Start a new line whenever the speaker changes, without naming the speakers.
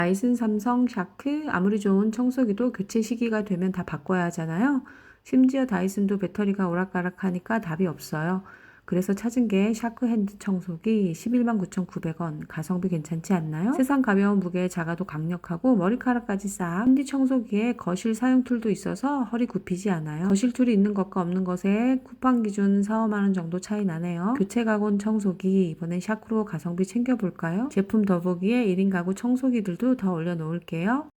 다이슨, 삼성, 샤크 아무리 좋은 청소기도 교체 시기가 되면 다 바꿔야 하잖아요. 심지어 다이슨도 배터리가 오락가락하니까 답이 없어요. 그래서 찾은 게 샤크 핸드 청소기 11만 9,900원. 가성비 괜찮지 않나요? 세상 가벼운 무게, 작아도 강력하고 머리카락까지 싹. 핸디 청소기에 거실 사용 툴도 있어서 허리 굽히지 않아요. 거실 툴이 있는 것과 없는 것에 쿠팡 기준 4, 5만 원 정도 차이 나네요. 교체 가곤 청소기 이번엔 샤크로 가성비 챙겨볼까요? 제품 더보기에 1인 가구 청소기들도 더 올려놓을게요.